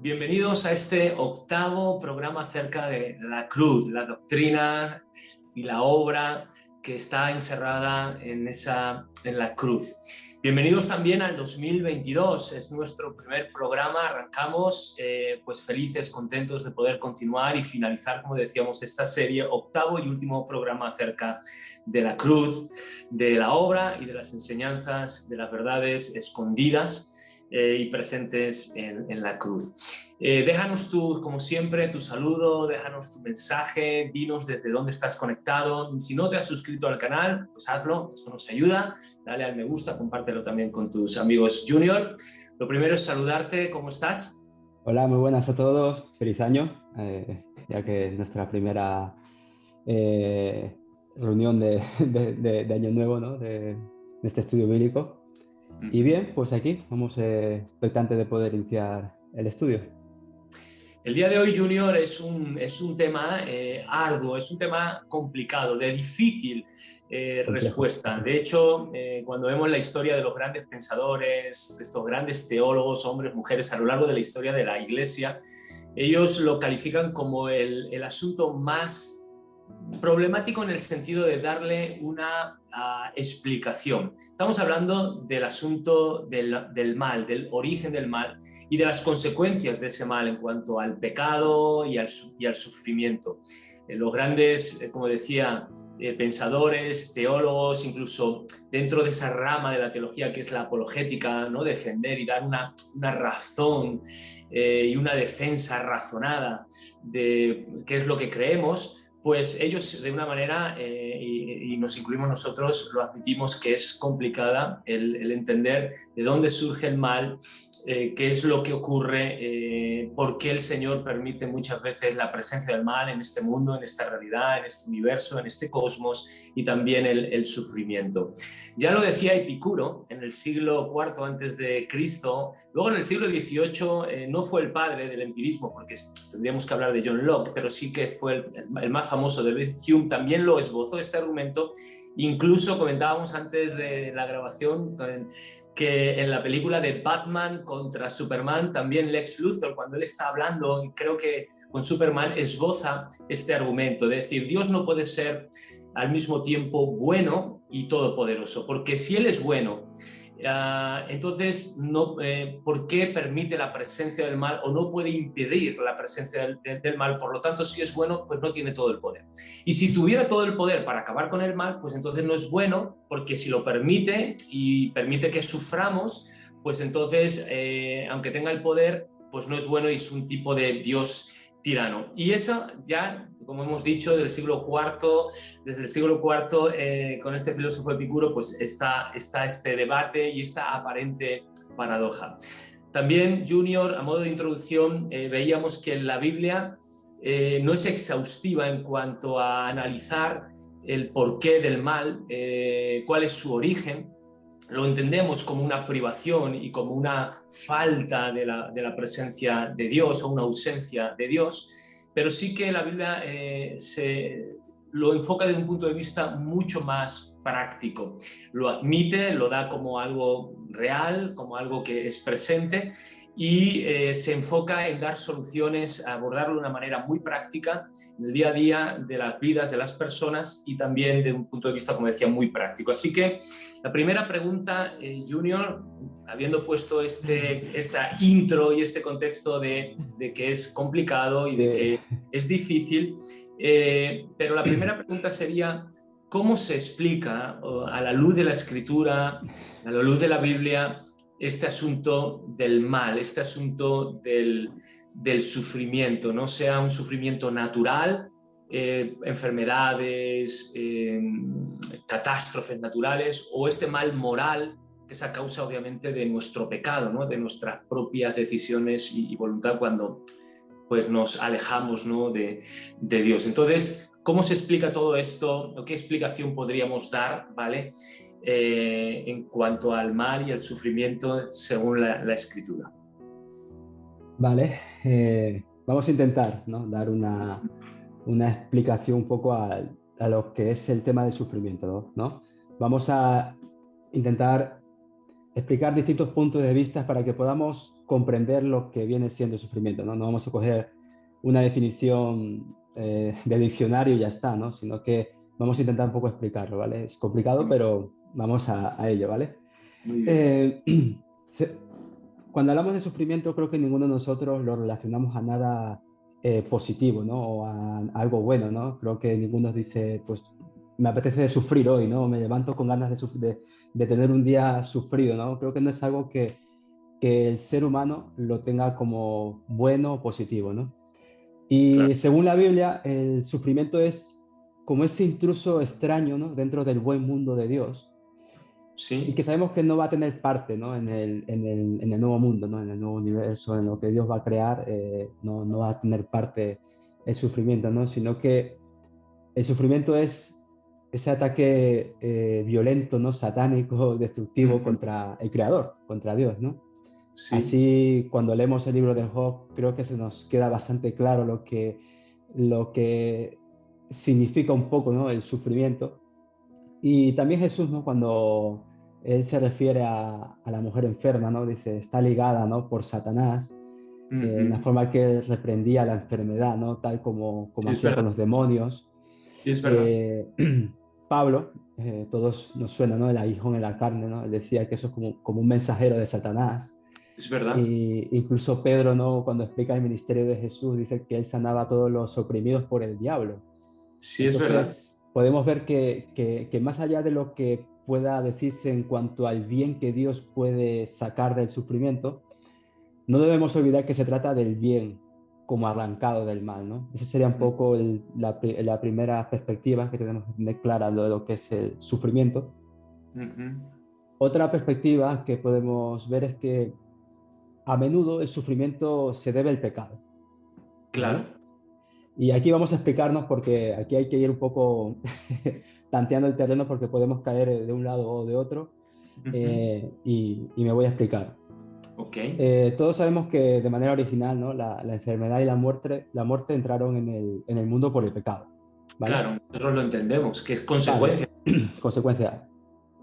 Bienvenidos a este octavo programa acerca de la cruz, la doctrina y la obra que está encerrada en la cruz. Bienvenidos también al 2022, es nuestro primer programa, arrancamos pues felices, contentos de poder continuar y finalizar, como decíamos, esta serie, octavo y último programa acerca de la cruz, de la obra y de las enseñanzas, de las verdades escondidas y presentes en la cruz. Déjanos como siempre, tu saludo, déjanos tu mensaje, dinos desde dónde estás conectado. Si no te has suscrito al canal, pues hazlo, eso nos ayuda. Dale al me gusta, compártelo también con tus amigos Junior. Lo primero es saludarte, ¿cómo estás? Hola, muy buenas a todos. Feliz año, ya que es nuestra primera eh, reunión de Año Nuevo, ¿no? De este estudio bíblico. Y bien, pues aquí vamos expectantes de poder iniciar el estudio. El día de hoy, Junior, es un tema arduo, es un tema complicado, de difícil Complejo. respuesta. De hecho, cuando vemos la historia de los grandes pensadores, de estos grandes teólogos, hombres, mujeres, a lo largo de la historia de la Iglesia, ellos lo califican como el asunto más problemático en el sentido de darle una explicación. Estamos hablando del asunto del mal, del origen del mal y de las consecuencias de ese mal en cuanto al pecado y al sufrimiento. Los grandes, como decía, pensadores, teólogos, incluso dentro de esa rama de la teología que es la apologética, ¿no? Defender y dar una razón y una defensa razonada de qué es lo que creemos, pues ellos de una manera, y nos incluimos nosotros, lo admitimos que es complicada el entender de dónde surge el mal, qué es lo que ocurre, por qué el Señor permite muchas veces la presencia del mal en este mundo, en esta realidad, en este universo, en este cosmos y también el sufrimiento. Ya lo decía Epicuro en el siglo IV antes de Cristo, luego en el siglo XVIII no fue el padre del empirismo, porque tendríamos que hablar de John Locke, pero sí que fue el más famoso, David Hume, también lo esbozó este argumento. Incluso comentábamos antes de la grabación que en la película de Batman contra Superman, también Lex Luthor, cuando él está hablando, creo que con Superman, esboza este argumento, de decir, Dios no puede ser al mismo tiempo bueno y todopoderoso, porque si Él es bueno, entonces, no, ¿por qué permite la presencia del mal o no puede impedir la presencia del mal? Por lo tanto, si es bueno, pues no tiene todo el poder. Y si tuviera todo el poder para acabar con el mal, pues entonces no es bueno, porque si lo permite y permite que suframos, pues entonces, aunque tenga el poder, pues no es bueno y es un tipo de Dios tirano. Y eso ya, como hemos dicho, del siglo IV, desde el siglo IV, con este filósofo Epicuro, pues está este debate y esta aparente paradoja. También, Junior, a modo de introducción, veíamos que la Biblia no es exhaustiva en cuanto a analizar el porqué del mal, cuál es su origen. Lo entendemos como una privación y como una falta de la presencia de Dios o una ausencia de Dios, pero sí que la Biblia lo enfoca desde un punto de vista mucho más práctico. Lo admite, lo da como algo real, como algo que es presente y se enfoca en dar soluciones, a abordarlo de una manera muy práctica en el día a día de las vidas de las personas y también de un punto de vista, como decía, muy práctico. Así que la primera pregunta, Junior, habiendo puesto esta intro y este contexto de que es complicado y de Sí. que es difícil, pero la primera pregunta sería, ¿cómo se explica a la luz de la Escritura, a la luz de la Biblia, este asunto del mal, este asunto del sufrimiento, no sea un sufrimiento natural, enfermedades, catástrofes naturales o este mal moral que es a causa obviamente de nuestro pecado, ¿no? De nuestras propias decisiones y voluntad cuando pues, nos alejamos, ¿no? de Dios. Entonces, ¿cómo se explica todo esto? ¿O qué explicación podríamos dar, ¿vale? En cuanto al mal y al sufrimiento según la Escritura? Vale, vamos a intentar, ¿no? Dar una explicación un poco a lo que es el tema del sufrimiento, ¿no? Vamos a intentar explicar distintos puntos de vista para que podamos comprender lo que viene siendo el sufrimiento, ¿no? No vamos a coger una definición de diccionario y ya está, ¿no? Sino que vamos a intentar un poco explicarlo, ¿vale? Es complicado, pero vamos a ello, ¿vale? Muy bien. Eh, se- Cuando hablamos de sufrimiento, creo que ninguno de nosotros lo relacionamos a nada positivo, ¿no? O a algo bueno, ¿no? Creo que ninguno dice, pues me apetece sufrir hoy, ¿no? Me levanto con ganas de tener un día sufrido, ¿no? Creo que no es algo que el ser humano lo tenga como bueno o positivo, ¿no? Claro. Y según la Biblia, el sufrimiento es como ese intruso extraño, ¿no? Dentro del buen mundo de Dios y que Sí, sabemos que no va a tener parte, ¿no? En el nuevo mundo, ¿no? En el nuevo universo, en lo que Dios va a crear, no va a tener parte el sufrimiento, ¿no? Sino que el sufrimiento es ese ataque violento, ¿no? Satánico, destructivo ujú, contra el Creador, contra Dios, ¿no? sí, Así, cuando leemos el libro de Job, creo que se nos queda bastante claro lo que significa un poco, ¿no? El sufrimiento. Y también Jesús, ¿no? Cuando él se refiere a la mujer enferma, ¿no? Dice, está ligada, ¿no? Por Satanás, en la ujú, forma que él reprendía la enfermedad, ¿no? Tal como sí, es hacía verdad. con los demonios. Sí, es verdad. Eh, Pablo, todos nos suena, ¿no? El aguijón en la carne, ¿no? Él decía que eso es como un mensajero de Satanás. Es verdad. Y incluso Pedro, ¿no? Cuando explica el ministerio de Jesús, dice que él sanaba a todos los oprimidos por el diablo. Sí, es verdad. Entonces, podemos ver que más allá de lo que pueda decirse en cuanto al bien que Dios puede sacar del sufrimiento, no debemos olvidar que se trata del bien como arrancado del mal, ¿no? Esa sería un poco la primera perspectiva que tenemos que tener clara de lo que es el sufrimiento. Ujú, Otra perspectiva que podemos ver es que a menudo el sufrimiento se debe al pecado, ¿vale? claro. Y aquí vamos a explicarnos porque aquí hay que ir un poco tanteando el terreno porque podemos caer de un lado o de otro Ujú, y me voy a explicar. ok. Todos sabemos que de manera original, ¿no? La enfermedad y la muerte entraron en el mundo por el pecado, ¿vale? Claro, nosotros lo entendemos, que es Vale, consecuencia. consecuencia.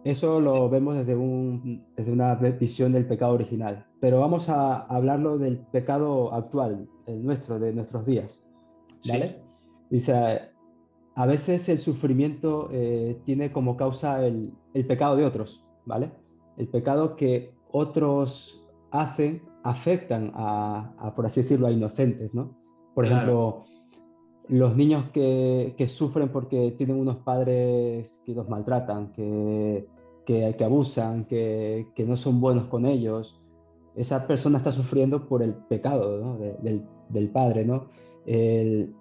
Eso lo vemos desde una visión del pecado original, pero vamos a hablarlo del pecado actual, el nuestro, de nuestros días, ¿vale? Sí, Dice, a veces el sufrimiento tiene como causa el pecado de otros, ¿vale? El pecado que otros hacen afectan por así decirlo, a inocentes, ¿no? Por claro, ejemplo, los niños que sufren porque tienen unos padres que los maltratan, que abusan, que no son buenos con ellos, esa persona está sufriendo por el pecado, ¿no? del padre, ¿no? El,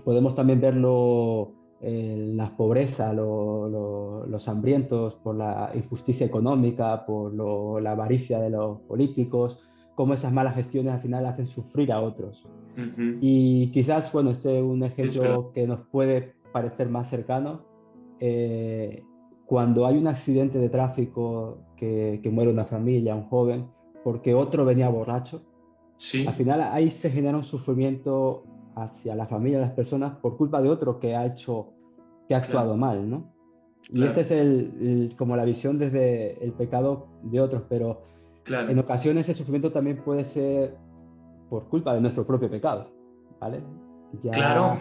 Podemos también verlo en la pobreza, los hambrientos por la injusticia económica, por la avaricia de los políticos, cómo esas malas gestiones al final hacen sufrir a otros. ujú, Y quizás, bueno, este es un es verdad. ejemplo que nos puede parecer más cercano. eh, Cuando hay un accidente de tráfico que muere una familia, un joven, porque otro venía borracho, al Sí, final ahí se genera un sufrimiento hacia la familia, las personas, por culpa de otro que ha claro, actuado mal, ¿no? Y esta es claro, como la visión desde el pecado de otros, pero en claro, ocasiones el sufrimiento también puede ser por culpa de nuestro propio pecado, ¿vale? claro,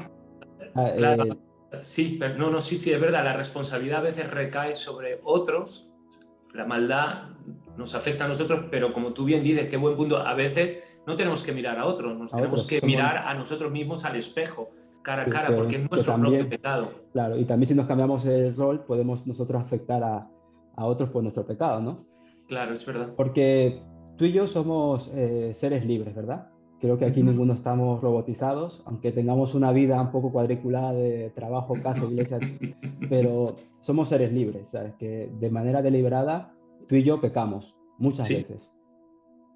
Ya, claro. Sí, pero no, no, sí, sí, es verdad. La responsabilidad a veces recae sobre otros. La maldad nos afecta a nosotros, pero como tú bien dices, qué buen punto. A veces no tenemos que mirar a otros, nos a tenemos otros que mirar somos, a nosotros mismos al espejo, cara a sí, cara, porque es que nuestro propio también, pecado. claro, y también si nos cambiamos el rol, podemos nosotros afectar a otros por nuestro pecado, ¿no? Claro, es verdad. Porque tú y yo somos seres libres, ¿verdad? Creo que aquí Ujú. ninguno estamos robotizados, aunque tengamos una vida un poco cuadriculada de trabajo, casa, iglesia, pero somos seres libres, ¿sabes? Que de manera deliberada tú y yo pecamos muchas Sí. veces.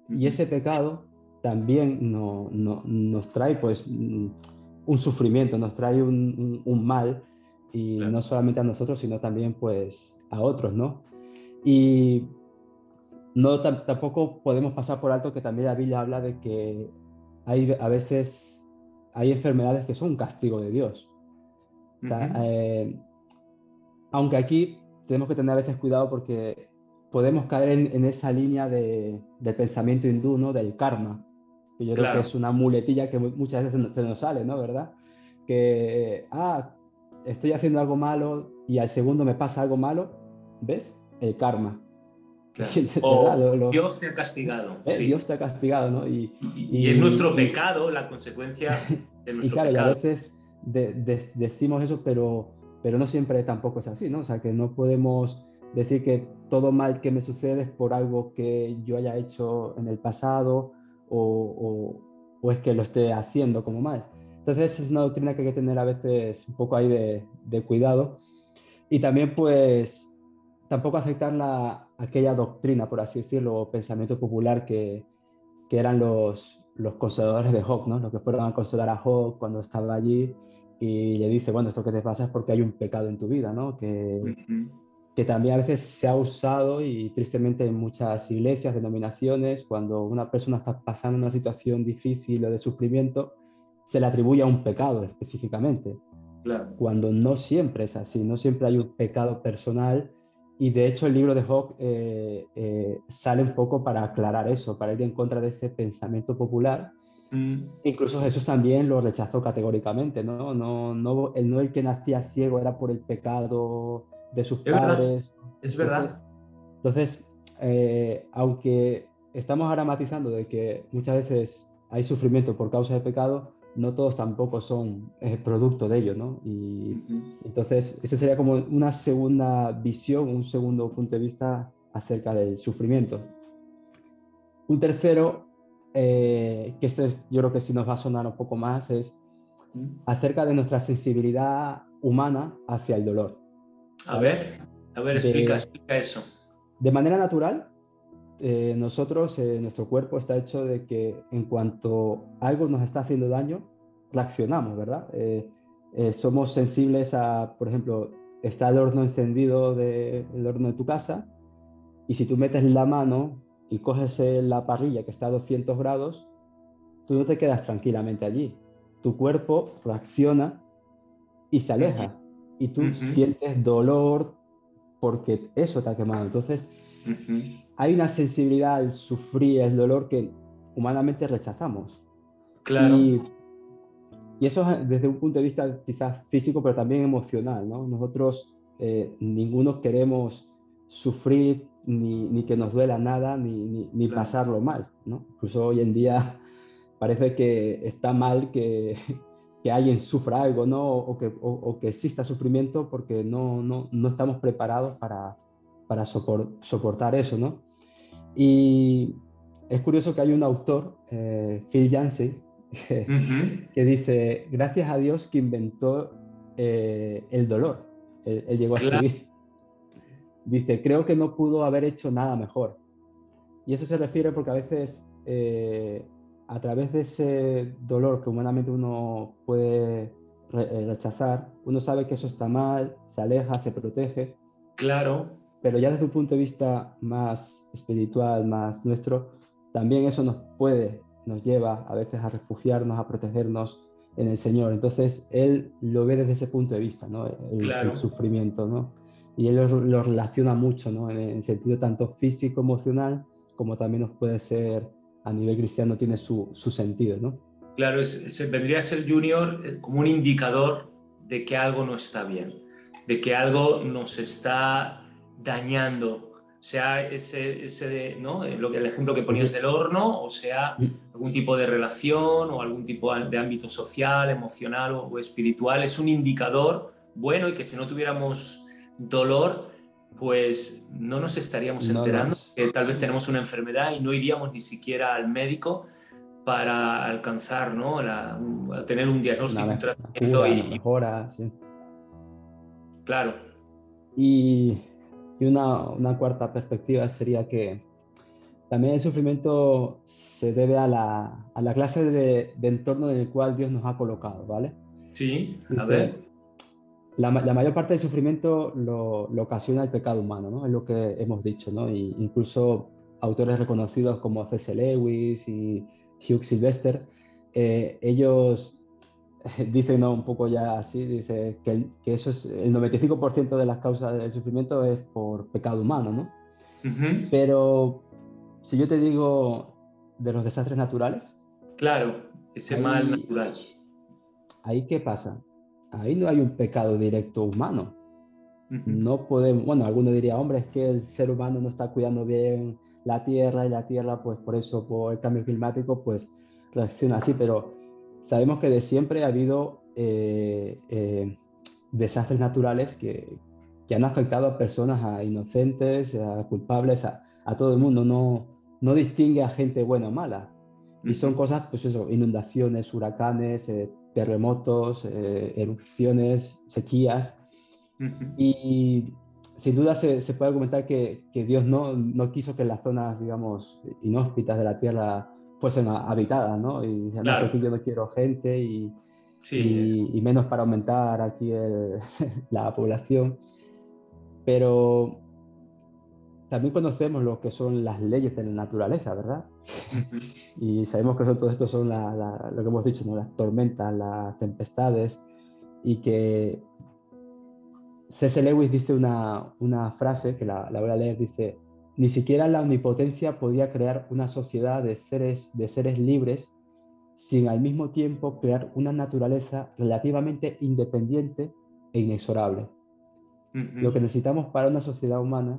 Y Ujú. ese pecado también nos trae pues un sufrimiento, nos trae un mal, y Claro. no solamente a nosotros, sino también pues a otros, ¿no? Y no, tampoco podemos pasar por alto que también la Biblia habla de que a veces hay enfermedades que son un castigo de Dios. O sea, Ujú. aunque aquí tenemos que tener a veces cuidado porque podemos caer en esa línea del pensamiento hindú, ¿no? Del karma, que yo creo que Claro, es una muletilla que muchas veces se nos sale, ¿no? ¿Verdad? Que, estoy haciendo algo malo y al segundo me pasa algo malo, ¿ves? El karma, claro. ¿verdad? O Dios te ha castigado, Dios sí. te ha castigado, ¿no? Y es nuestro Y, pecado, la consecuencia de y nuestro claro, y a pecado. veces decimos eso, pero no siempre tampoco es así, ¿no? O sea, que no podemos decir que todo mal que me sucede es por algo que yo haya hecho en el pasado o es que lo esté haciendo como mal. Entonces es una doctrina que hay que tener a veces un poco ahí de cuidado y también pues tampoco aceptar aquella doctrina, por así decirlo, o pensamiento popular que eran los consoladores de Job, ¿no? Los que fueron a consolar a Job cuando estaba allí y le dice, bueno, esto que te pasa es porque hay un pecado en tu vida, ¿no? Ujú. Que también a veces se ha usado y tristemente en muchas iglesias, denominaciones, cuando una persona está pasando una situación difícil o de sufrimiento, se le atribuye a un pecado específicamente, Claro. cuando no siempre es así, no siempre hay un pecado personal y de hecho el libro de Job sale un poco para aclarar eso, para ir en contra de ese pensamiento popular. Mm. Incluso Jesús también lo rechazó categóricamente, ¿no? No el que nacía ciego era por el pecado de sus Es verdad, padres. es Entonces, verdad. entonces aunque estamos ahora matizando de que muchas veces hay sufrimiento por causa de pecado, no todos tampoco son producto de ello, ¿no? Y Ujú. entonces, esa sería como una segunda visión, un segundo punto de vista acerca del sufrimiento. Un tercero, que yo creo que sí nos va a sonar un poco más, es Mm. acerca de nuestra sensibilidad humana hacia el dolor, A ¿vale? ver, a ver, explica, De, explica eso. de manera natural, nosotros, nuestro cuerpo está hecho de que en cuanto algo nos está haciendo daño, reaccionamos, ¿verdad? Somos sensibles a, por ejemplo, está el horno encendido el horno de tu casa y si tú metes la mano y coges la parrilla que está a 200 grados, tú no te quedas tranquilamente allí. Tu cuerpo reacciona y se Ujú, aleja y tú ujú, sientes dolor porque eso te ha quemado. Entonces, ujú. hay una sensibilidad al sufrir, el dolor que humanamente rechazamos. Claro, Y, y eso es desde un punto de vista quizás físico, pero también emocional, ¿no? Nosotros ninguno queremos sufrir ni que nos duela nada, ni claro, pasarlo mal, ¿no? Incluso hoy en día parece que está mal que alguien sufra algo, ¿no? O que exista sufrimiento porque no estamos preparados para soportar eso, ¿no? Y es curioso que hay un autor, Phil Yancey, ujú. que dice, gracias a Dios que inventó el dolor. Él llegó a Claro, escribir. Dice, creo que no pudo haber hecho nada mejor. Y eso se refiere porque a veces a través de ese dolor que humanamente uno puede rechazar, uno sabe que eso está mal, se aleja, se protege, claro, pero ya desde un punto de vista más espiritual, más nuestro, también eso nos lleva a veces a refugiarnos, a protegernos en el Señor. Entonces, Él lo ve desde ese punto de vista, ¿no? El claro. sufrimiento, ¿no? Y Él lo relaciona mucho, ¿no? En sentido tanto físico, emocional, como también nos puede ser a nivel cristiano, tiene su sentido, ¿no? Claro, vendría a ser Junior como un indicador de que algo no está bien, de que algo nos está dañando, sea ¿no? El ejemplo que ponías Ujú. del horno, o sea algún tipo de relación o algún tipo de ámbito social, emocional o espiritual, es un indicador bueno y que si no tuviéramos dolor, pues no nos estaríamos No enterando nos... que tal vez tenemos una enfermedad y no iríamos ni siquiera al médico para alcanzar, ¿no? A tener un diagnóstico, un Una tratamiento cura, una y mejora, sí. claro, Y, y una cuarta perspectiva sería que también el sufrimiento se debe a la clase de entorno en el cual Dios nos ha colocado, ¿vale? sí, a Dice, ver, la mayor parte del sufrimiento lo ocasiona el pecado humano, ¿no? Es lo que hemos dicho, ¿no? Y incluso autores reconocidos como C.S. Lewis y Hugh Sylvester, ellos dicen, ¿no? Un poco ya así, dice que eso es el 95% de las causas del sufrimiento es por pecado humano, ¿no? Ujú. Pero si yo te digo de los desastres naturales, Claro, ese mal ahí, natural. ahí ¿qué pasa? Ahí no hay un pecado directo humano. Ujú. No podemos, bueno, alguno diría, hombre, es que el ser humano no está cuidando bien la tierra y la tierra, pues por eso, por el cambio climático, pues reacciona así, pero sabemos que de siempre ha habido desastres naturales que han afectado a personas, a inocentes, a culpables, a todo el mundo, no distingue a gente buena o mala. Y son Ujú. cosas, pues eso, inundaciones, huracanes, terremotos, erupciones, sequías. Ujú. Y sin duda se puede argumentar que Dios no quiso que las zonas, digamos, inhóspitas de la tierra fuesen habitadas, ¿no? Y dice, no, que Claro, aquí yo no quiero gente sí, y menos para aumentar aquí la población. Pero también conocemos lo que son las leyes de la naturaleza, ¿verdad? ujú. Y sabemos que todo esto son lo que hemos dicho, ¿no? Las tormentas, las tempestades, y que C.S. Lewis dice una frase que la voy a leer, dice, ni siquiera la omnipotencia podía crear una sociedad de seres libres sin al mismo tiempo crear una naturaleza relativamente independiente e inexorable. Lo que Ujú. necesitamos para una sociedad humana,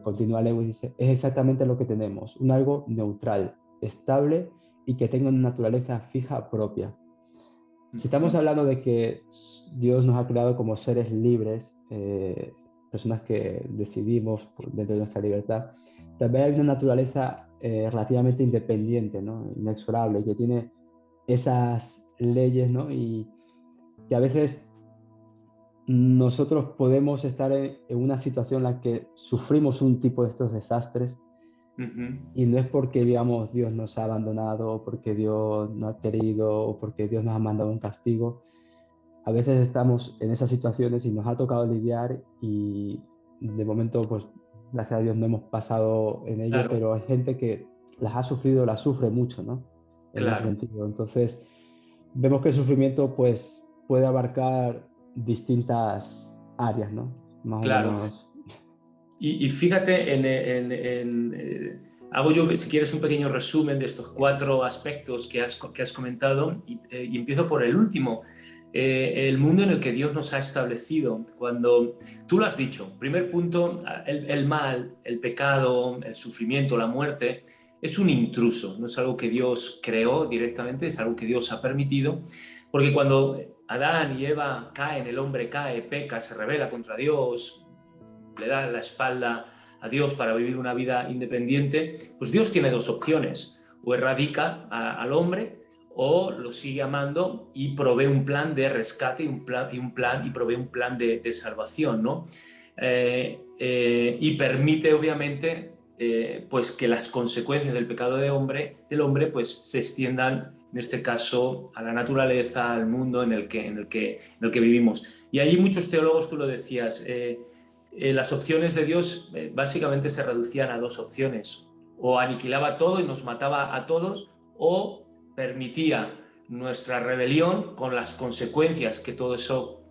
continúa Lewis, dice, es exactamente lo que tenemos, un algo neutral, estable y que tenga una naturaleza fija propia. Si estamos Ujú. hablando de que Dios nos ha creado como seres libres, personas que decidimos dentro de nuestra libertad, también hay una naturaleza relativamente independiente, ¿no? Inexorable, que tiene esas leyes, ¿no? Y que a veces nosotros podemos estar en una situación en la que sufrimos un tipo de estos desastres Ujú. y no es porque, digamos, Dios nos ha abandonado, o porque Dios no ha querido, o porque Dios nos ha mandado un castigo. A veces estamos en esas situaciones y nos ha tocado lidiar y de momento, pues, gracias a Dios no hemos pasado en ello, Claro, pero hay gente que las ha sufrido, las sufre mucho, ¿no? En ese claro, sentido. Entonces, vemos que el sufrimiento, pues, puede abarcar distintas áreas, ¿no? Más o claro. menos. Y fíjate, hago yo, si quieres, un pequeño resumen de estos cuatro aspectos que has comentado y empiezo por el último. El mundo en el que Dios nos ha establecido. Cuando tú lo has dicho, primer punto, el mal, el pecado, el sufrimiento, la muerte, es un intruso, no es algo que Dios creó directamente, es algo que Dios ha permitido, porque cuando Adán y Eva caen, el hombre cae, peca, se rebela contra Dios, le da la espalda a Dios para vivir una vida independiente, pues Dios tiene dos opciones: o erradica al hombre o lo sigue amando y provee un plan de rescate y provee un plan de salvación, ¿no? Y permite, obviamente, pues que las consecuencias del pecado del hombre pues se extiendan, en este caso, a la naturaleza, al mundo en el que vivimos. Y ahí muchos teólogos, tú lo decías, las opciones de Dios básicamente se reducían a dos opciones: o aniquilaba todo y nos mataba a todos, o permitía nuestra rebelión con las consecuencias que todo eso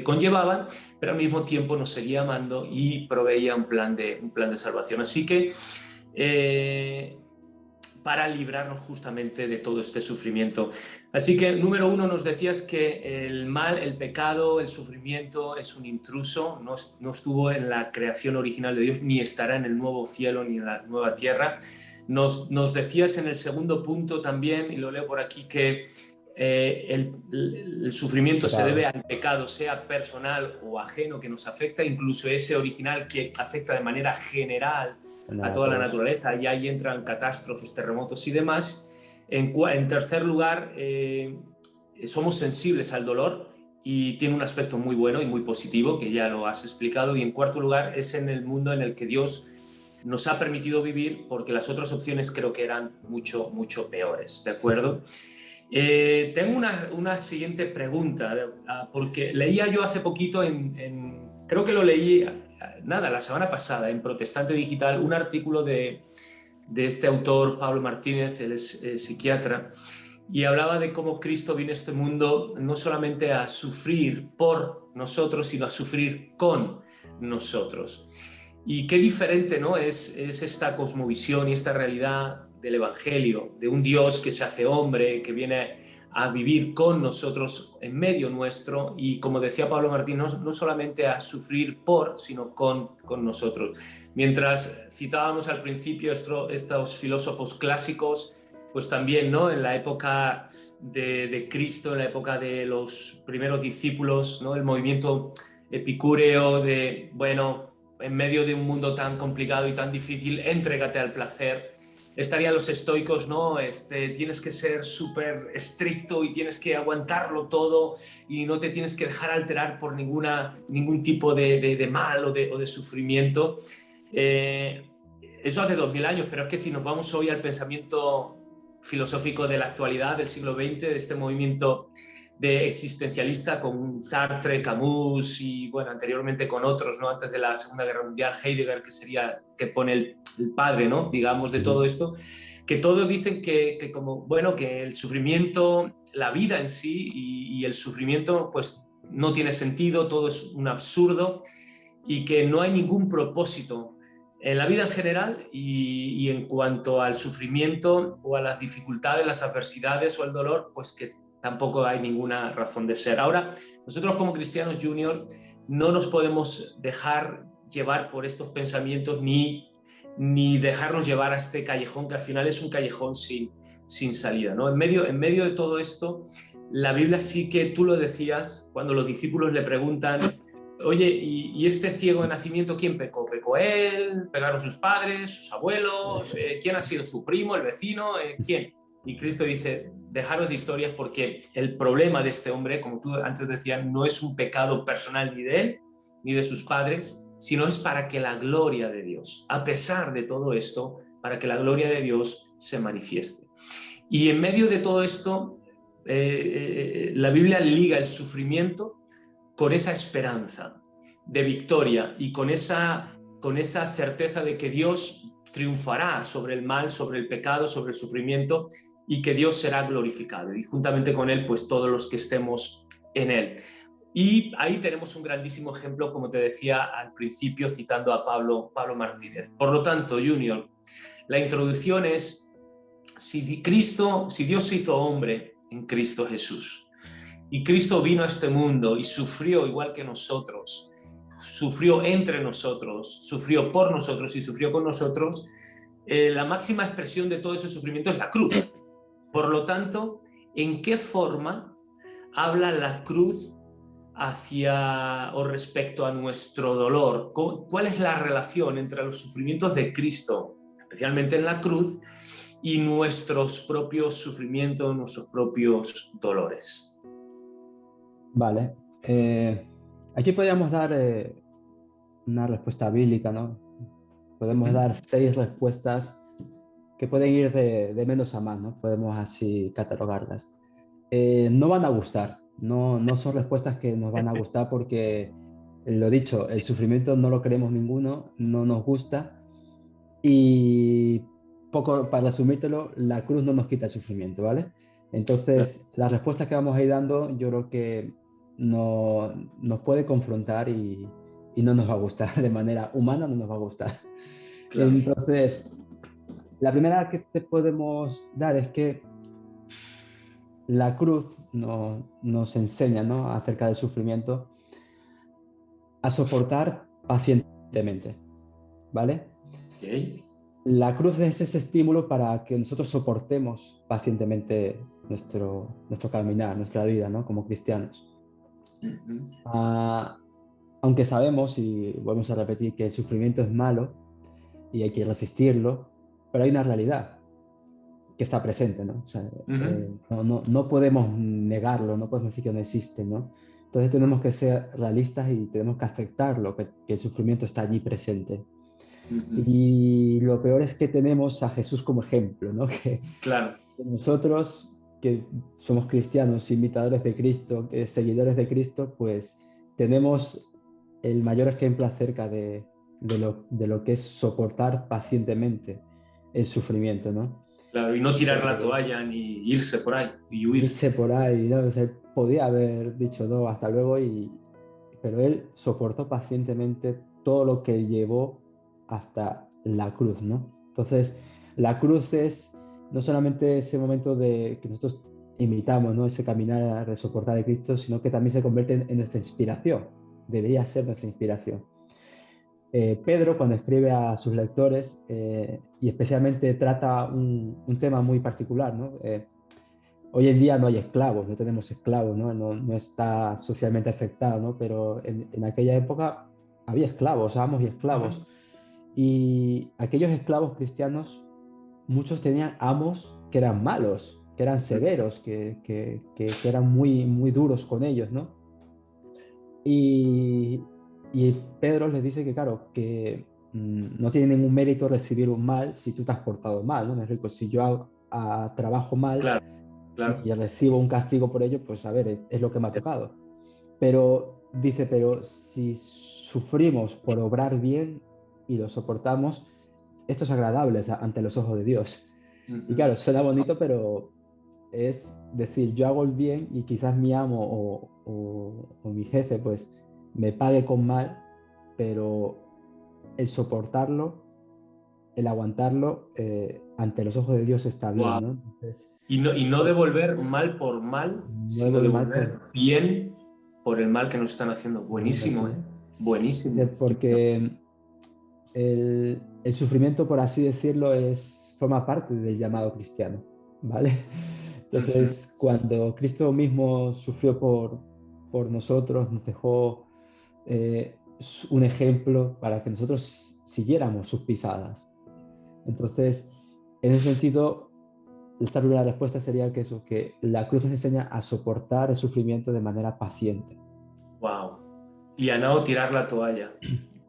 conllevaban, pero al mismo tiempo nos seguía amando y proveía un plan de salvación. Así que para librarnos justamente de todo este sufrimiento. Así que, número uno, nos decías que el mal, el pecado, el sufrimiento es un intruso, no estuvo en la creación original de Dios, ni estará en el nuevo cielo ni en la nueva tierra. Nos decías en el segundo punto también, y lo leo por aquí, que el sufrimiento se debe Pecado. al pecado, sea personal o ajeno, que nos afecta, incluso ese original que afecta de manera general a Nada, a toda la todos. naturaleza, y ahí entran catástrofes, terremotos y demás. En tercer lugar, somos sensibles al dolor y tiene un aspecto muy bueno y muy positivo, que ya lo has explicado. Y en cuarto lugar, es en el mundo en el que Dios nos ha permitido vivir, porque las otras opciones creo que eran mucho, mucho peores, ¿de acuerdo? Tengo una siguiente pregunta, porque leía yo hace poquito, creo que lo leí, nada, la semana pasada, en Protestante Digital, un artículo de este autor, Pablo Martínez, él es psiquiatra, y hablaba de cómo Cristo vino a este mundo no solamente a sufrir por nosotros, sino a sufrir con nosotros. Y qué diferente, ¿no? Es esta cosmovisión y esta realidad del Evangelio, de un Dios que se hace hombre, que viene a vivir con nosotros, en medio nuestro, y como decía Pablo Martín, no solamente a sufrir por, sino con nosotros. Mientras citábamos al principio estos filósofos clásicos, pues también, ¿no? En la época de Cristo, en la época de los primeros discípulos, ¿no? El movimiento epicúreo de, bueno, en medio de un mundo tan complicado y tan difícil, entrégate al placer. Estarían los estoicos, ¿no? Tienes que ser súper estricto y tienes que aguantarlo todo y no te tienes que dejar alterar por ningún tipo de mal o de sufrimiento. Eh, Eso hace 2000 años, pero es que si nos vamos hoy al pensamiento filosófico de la actualidad, del siglo XX, de este movimiento de existencialista con Sartre, Camus y, bueno, anteriormente con otros, ¿no? Antes de la Segunda Guerra Mundial, Heidegger, que sería, que pone el padre, ¿no? Digamos, de todo esto, que todos dicen que como, bueno, que el sufrimiento, la vida en sí y el sufrimiento, pues no tiene sentido, todo es un absurdo y que no hay ningún propósito en la vida en general y en cuanto al sufrimiento o a las dificultades, las adversidades o el dolor, pues que tampoco hay ninguna razón de ser. Ahora, nosotros como cristianos junior no nos podemos dejar llevar por estos pensamientos ni dejarnos llevar a este callejón, que al final es un callejón sin salida, ¿no? En medio de todo esto, la Biblia sí que, tú lo decías, cuando los discípulos le preguntan, oye, ¿y este ciego de nacimiento quién pecó? ¿Pecó él? ¿Pegaron sus padres, sus abuelos? ¿Quién ha sido su primo, el vecino? ¿Quién? Y Cristo dice, dejaros de historias porque el problema de este hombre, como tú antes decías, no es un pecado personal ni de él ni de sus padres, sino es para que la gloria de Dios, a pesar de todo esto, para que la gloria de Dios se manifieste. Y en medio de todo esto, la Biblia liga el sufrimiento con esa esperanza de victoria y con esa certeza de que Dios triunfará sobre el mal, sobre el pecado, sobre el sufrimiento y que Dios será glorificado. Y juntamente con Él, pues todos los que estemos en Él. Y ahí tenemos un grandísimo ejemplo, como te decía al principio, citando a Pablo Martínez. Por lo tanto, Junior, la introducción es, si Dios se hizo hombre en Cristo Jesús, y Cristo vino a este mundo y sufrió igual que nosotros, sufrió entre nosotros, sufrió por nosotros y sufrió con nosotros, la máxima expresión de todo ese sufrimiento es la cruz. Por lo tanto, ¿en qué forma habla la cruz hacia o respecto a nuestro dolor? ¿Cuál es la relación entre los sufrimientos de Cristo, especialmente en la cruz, y nuestros propios sufrimientos, nuestros propios dolores? Vale. Aquí podríamos dar una respuesta bíblica, ¿no? Podemos dar 6 respuestas que pueden ir de menos a más, ¿no? Podemos así catalogarlas. No van a gustar, no son respuestas que nos van a gustar porque, lo dicho, el sufrimiento no lo queremos ninguno, no nos gusta y poco para resumírtelo, la cruz no nos quita el sufrimiento, ¿vale? Entonces, las respuestas que vamos a ir dando, yo creo que nos puede confrontar y no nos va a gustar, de manera humana no nos va a gustar. Claro. Entonces, la primera que te podemos dar es que la cruz nos enseña, ¿no? Acerca del sufrimiento a soportar pacientemente, ¿vale? Okay. La cruz es ese estímulo para que nosotros soportemos pacientemente nuestro caminar, nuestra vida, ¿no? Como cristianos. Ah, aunque sabemos, y volvemos a repetir, que el sufrimiento es malo y hay que resistirlo, pero hay una realidad que está presente, ¿no? O sea, no podemos negarlo, no podemos decir que no existe, ¿no? Entonces tenemos que ser realistas y tenemos que aceptarlo, que el sufrimiento está allí presente. Y lo peor es que tenemos a Jesús como ejemplo, ¿no? Claro. Que nosotros, que somos cristianos, imitadores de Cristo, seguidores de Cristo, pues tenemos el mayor ejemplo acerca de lo que es soportar pacientemente el sufrimiento, ¿no? Claro, y no tirar la toalla ni irse por ahí y huir. Irse por ahí, ¿no? O sea, podía haber dicho no, hasta luego, pero él soportó pacientemente todo lo que llevó hasta la cruz, ¿no? Entonces, la cruz es no solamente ese momento que nosotros imitamos, ¿no? Ese caminar de soportar de Cristo, sino que también se convierte en nuestra inspiración. Debería ser nuestra inspiración. Pedro, cuando escribe a sus lectores, y especialmente trata un tema muy particular, ¿no? Hoy en día no hay esclavos, no tenemos esclavos, ¿no? No está socialmente aceptado, ¿no? Pero en aquella época había esclavos, amos y esclavos. Y aquellos esclavos cristianos, muchos tenían amos que eran malos, que eran severos, que eran muy, muy duros con ellos, ¿no? Y, y Pedro les dice que, claro, que no tiene ningún mérito recibir un mal si tú te has portado mal, ¿no? Me explico, si yo trabajo mal Claro, claro. y recibo un castigo por ello, pues a ver, es lo que me ha tocado. Pero dice, pero si sufrimos por obrar bien y lo soportamos, esto es agradable ante los ojos de Dios. Y claro, suena bonito, pero es decir, yo hago el bien y quizás mi amo o mi jefe pues me pague con mal, pero el soportarlo, el aguantarlo, ante los ojos de Dios está bien, Wow. ¿no? Entonces, Y no devolver mal por mal, no sino devolver mal devolver bien por el mal que nos están haciendo. Buenísimo, ¿eh? Buenísimo. porque el sufrimiento, por así decirlo, forma parte del llamado cristiano, ¿vale? Ujú. Entonces, cuando Cristo mismo sufrió por nosotros, nos dejó un ejemplo para que nosotros siguiéramos sus pisadas. Entonces, en ese sentido, esta primera respuesta sería que eso, que la cruz nos enseña a soportar el sufrimiento de manera paciente Wow. Y a no tirar la toalla.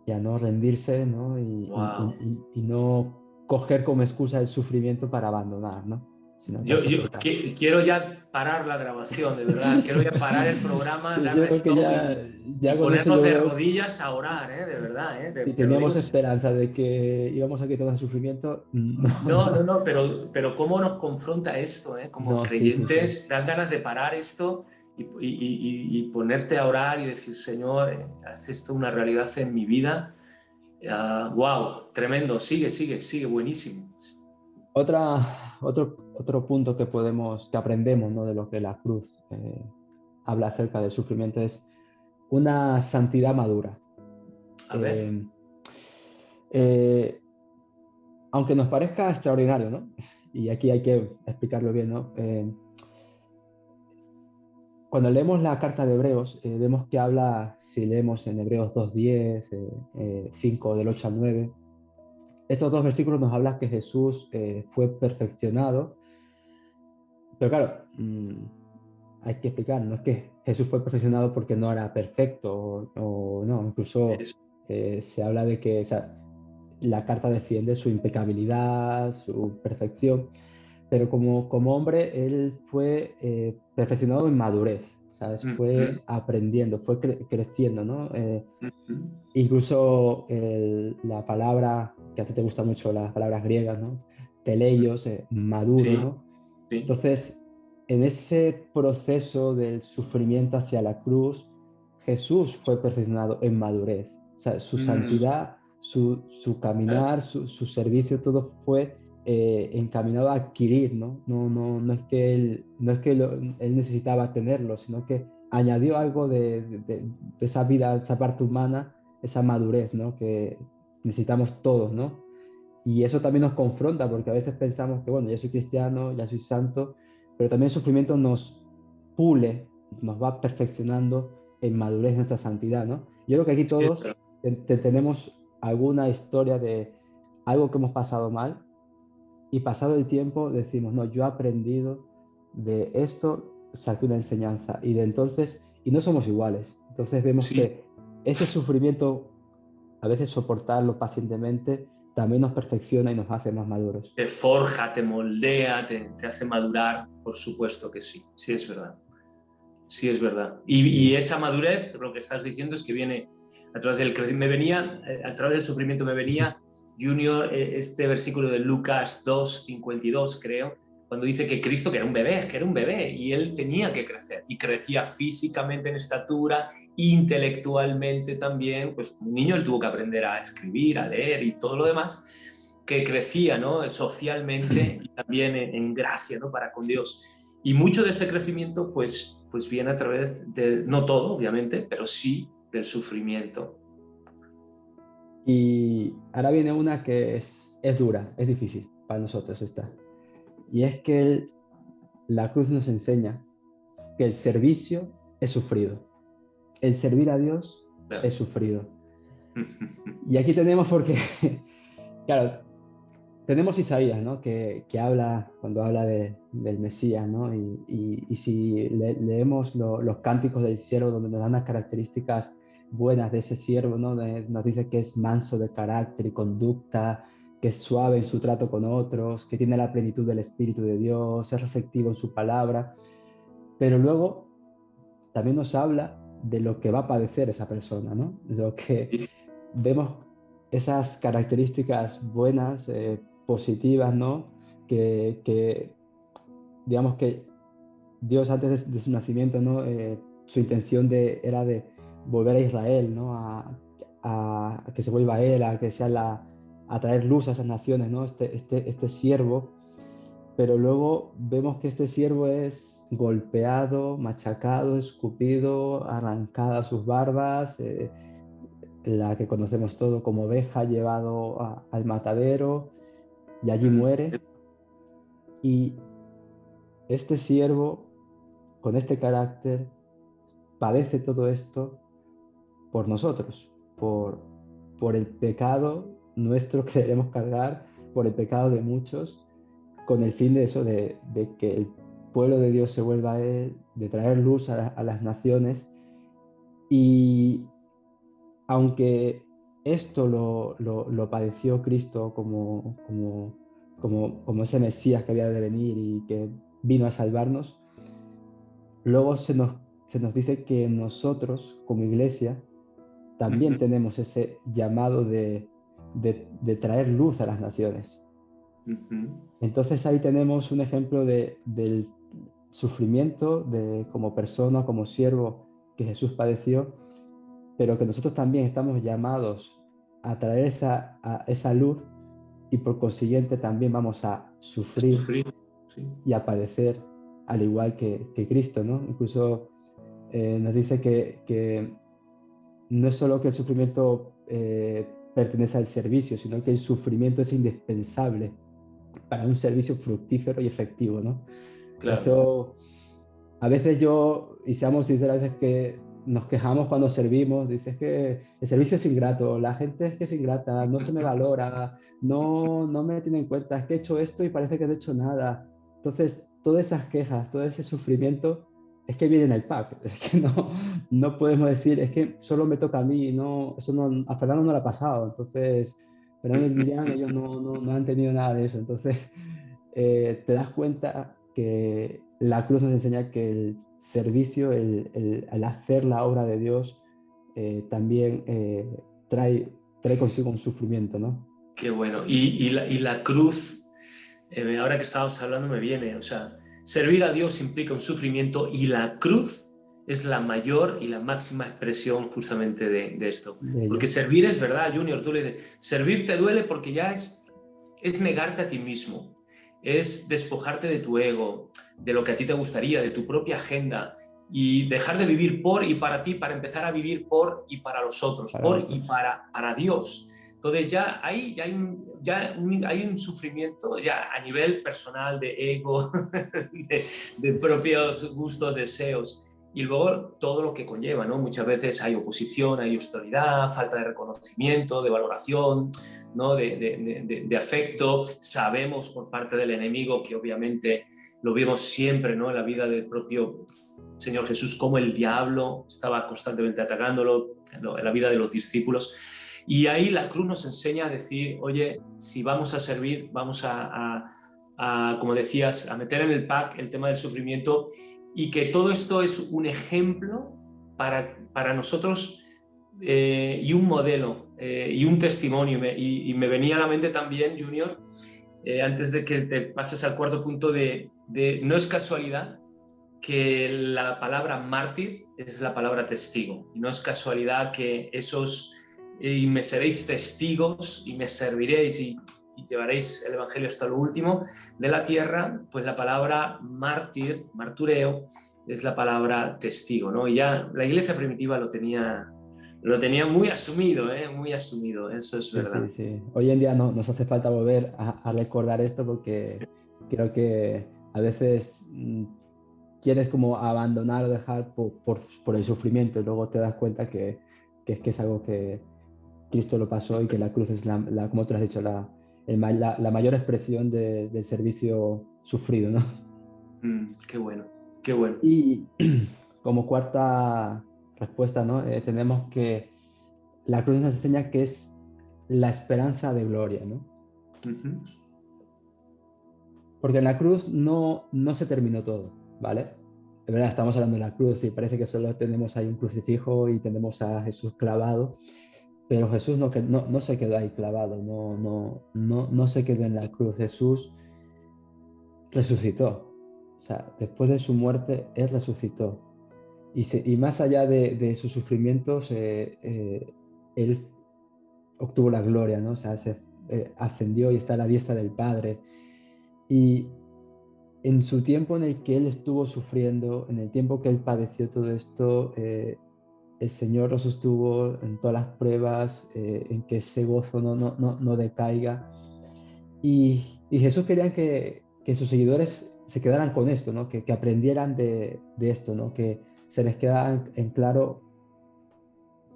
y a no rendirse, ¿no? Wow. Y no coger como excusa el sufrimiento para abandonar, ¿no? Sino que a Yo soportar. quiero ya parar la grabación, de verdad. Quiero ya parar el programa, Sí, yo darle creo que stop y ya con eso ponernos yo de creo, rodillas a orar, ¿eh? De verdad, ¿eh? si Te lo digo. teníamos esperanza de que íbamos a quitar el sufrimiento, no, No, no, no, no, pero ¿cómo nos confronta esto, eh? Como no, sí, sí, sí. creyentes, dan ganas de parar esto y ponerte a orar y decir, Señor, haz esto una realidad en mi vida. Wow, tremendo, sigue, sigue, sigue, buenísimo. Otro punto que aprendemos, ¿no? De lo que la cruz habla acerca del sufrimiento es una santidad madura. A ver, Eh, eh, Aunque nos parezca extraordinario, ¿no? Y aquí hay que explicarlo bien, ¿no? Cuando leemos la carta de Hebreos, vemos que habla, si leemos en Hebreos 2:10, 5 del 8 al 9, estos dos versículos nos hablan que Jesús fue perfeccionado, pero claro, hay que explicar, no es que Jesús fue perfeccionado porque no era perfecto, o no, incluso eso. se habla de que, o sea, la carta defiende su impecabilidad, su perfección, pero como hombre, él fue perfeccionado en madurez, ¿sabes? Ujú, Fue aprendiendo, fue creciendo, ¿no? ujú. Incluso la palabra, que a ti te gustan mucho las palabras griegas, ¿no? Teleios, maduro, Sí, ¿no? sí. Entonces, en ese proceso del sufrimiento hacia la cruz, Jesús fue perfeccionado en madurez. O sea, su Mm, santidad, su caminar, su servicio, todo fue encaminado a adquirir, ¿no? No es que él necesitaba tenerlo, sino que añadió algo de esa vida, esa parte humana, esa madurez, ¿no? Que necesitamos todos, ¿no? Y eso también nos confronta, porque a veces pensamos que, bueno, ya soy cristiano, ya soy santo, pero también el sufrimiento nos pule, nos va perfeccionando en madurez nuestra santidad, ¿no? Yo creo que aquí sí, todos tenemos alguna historia de algo que hemos pasado mal y pasado el tiempo decimos, no, yo he aprendido de esto, saqué una enseñanza y de entonces, y no somos iguales. Entonces vemos sí. que ese sufrimiento, a veces soportarlo pacientemente, también nos perfecciona y nos hace más maduros. Te forja, te moldea, te hace madurar, por supuesto que sí, sí es verdad. Sí, es verdad. Y Sí. esa madurez, lo que estás diciendo es que viene a través del crecimiento. A través del sufrimiento me venía, Junior, este versículo de Lucas 2:52, creo, cuando dice que Cristo, que era un bebé, y él tenía que crecer, y crecía físicamente en estatura, intelectualmente también, pues como un niño él tuvo que aprender a escribir, a leer y todo lo demás, que crecía, ¿no? Socialmente y también en gracia, ¿no? Para con Dios. Y mucho de ese crecimiento, pues viene a través de, no todo, obviamente, pero sí del sufrimiento. Y ahora viene una que es dura, es difícil para nosotros esta. Y es que la cruz nos enseña que el servicio es sufrido. El servir a Dios es sufrido. Y aquí tenemos porque, claro, tenemos Isaías, ¿no? Que habla, cuando habla del Mesías, ¿no? Y si leemos los cánticos del siervo, donde nos dan las características buenas de ese siervo, ¿no? Nos dice que es manso de carácter y conducta, que es suave en su trato con otros, que tiene la plenitud del Espíritu de Dios, es receptivo en su palabra, pero luego también nos habla de lo que va a padecer esa persona, ¿no? Lo que vemos esas características buenas, positivas, ¿no? Que digamos que Dios antes de su nacimiento, ¿no? Su intención era de volver a Israel, ¿no? A que se vuelva a él, a que sea a traer luz a esas naciones, ¿no? Este siervo, pero luego vemos que este siervo es golpeado, machacado, escupido, arrancada sus barbas, la que conocemos todo como oveja, llevado al matadero y allí muere. Y este siervo, con este carácter, padece todo esto por nosotros, por el pecado nuestro que debemos cargar, por el pecado de muchos, con el fin de eso, de que el pueblo de Dios se vuelva a él, de traer luz a las naciones. Y aunque esto lo padeció Cristo como ese Mesías que había de venir y que vino a salvarnos, luego se nos dice que nosotros, como iglesia, también tenemos ese llamado de traer luz a las naciones. Entonces ahí tenemos un ejemplo del sufrimiento como persona, como siervo que Jesús padeció, pero que nosotros también estamos llamados a traer esa luz y por consiguiente también vamos a sufrir Sí. y a padecer al igual que Cristo, ¿no? Incluso nos dice que no es solo que el sufrimiento pertenece al servicio, sino que el sufrimiento es indispensable para un servicio fructífero y efectivo, ¿no? Claro. Eso, a veces y seamos sinceros, a veces que nos quejamos cuando servimos, dices que el servicio es ingrato, la gente es que es ingrata, no se me valora, no me tiene en cuenta, es que he hecho esto y parece que no he hecho nada. Entonces, todas esas quejas, todo ese sufrimiento, es que viene en el pack, es que no podemos decir, es que solo me toca a mí, no, eso no, a Fernando no le ha pasado, entonces, Fernando y Miriam, ellos no han tenido nada de eso, entonces te das cuenta que la cruz nos enseña que el servicio, el hacer la obra de Dios, también trae consigo un sufrimiento, ¿no? Qué bueno. Y la cruz, ahora que estábamos hablando me viene, o sea, servir a Dios implica un sufrimiento y la cruz es la mayor y la máxima expresión justamente de esto. De ello. Porque servir es verdad, Junior, tú le dices, servir te duele porque ya es negarte a ti mismo, es despojarte de tu ego, de lo que a ti te gustaría, de tu propia agenda y dejar de vivir por y para ti para empezar a vivir por y para los otros, Para por otros. y para Dios. Entonces ya hay un sufrimiento ya a nivel personal de ego, de propios gustos, deseos. Y luego todo lo que conlleva, ¿no? Muchas veces hay oposición, hay hostilidad, falta de reconocimiento, de valoración, ¿no? de afecto. Sabemos por parte del enemigo que obviamente lo vimos siempre, ¿no? En la vida del propio Señor Jesús, cómo el diablo estaba constantemente atacándolo en la vida de los discípulos. Y ahí la cruz nos enseña a decir, oye, si vamos a servir, vamos como decías, a meter en el pack el tema del sufrimiento y que todo esto es un ejemplo para nosotros y un modelo y un testimonio. Y me venía a la mente también, Junior, antes de que te pases al cuarto punto no es casualidad que la palabra mártir es la palabra testigo. Y no es casualidad que y me seréis testigos y me serviréis y llevaréis el Evangelio hasta lo último de la tierra, pues la palabra mártir, martureo, es la palabra testigo, ¿no? Y ya la iglesia primitiva lo tenía muy asumido, ¿eh? Muy asumido, eso es Sí, verdad. sí, sí. Hoy en día no, nos hace falta volver a recordar esto porque creo que a veces quieres como abandonar o dejar por el sufrimiento y luego te das cuenta que es algo que Cristo lo pasó y que la cruz es, como tú has dicho, la mayor expresión del servicio sufrido, ¿no? Qué bueno, qué bueno. Y como cuarta respuesta, ¿no? Tenemos que la cruz nos enseña que es la esperanza de gloria, ¿no? Uh-huh. Porque en la cruz no se terminó todo, ¿vale? De verdad, estamos hablando de la cruz y parece que solo tenemos ahí un crucifijo y tenemos a Jesús clavado, pero Jesús no se quedó ahí clavado, no se quedó en la cruz. Jesús resucitó. O sea, después de su muerte, Él resucitó. Y más allá de sus sufrimientos, Él obtuvo la gloria, ¿no? O sea, ascendió y está a la diestra del Padre. Y en su tiempo en el que Él estuvo sufriendo, en el tiempo que Él padeció todo esto, el Señor lo sostuvo en todas las pruebas, en que ese gozo no decaiga. Y Jesús quería que sus seguidores se quedaran con esto, ¿no? Que aprendieran de esto, ¿no? Que se les quedara en claro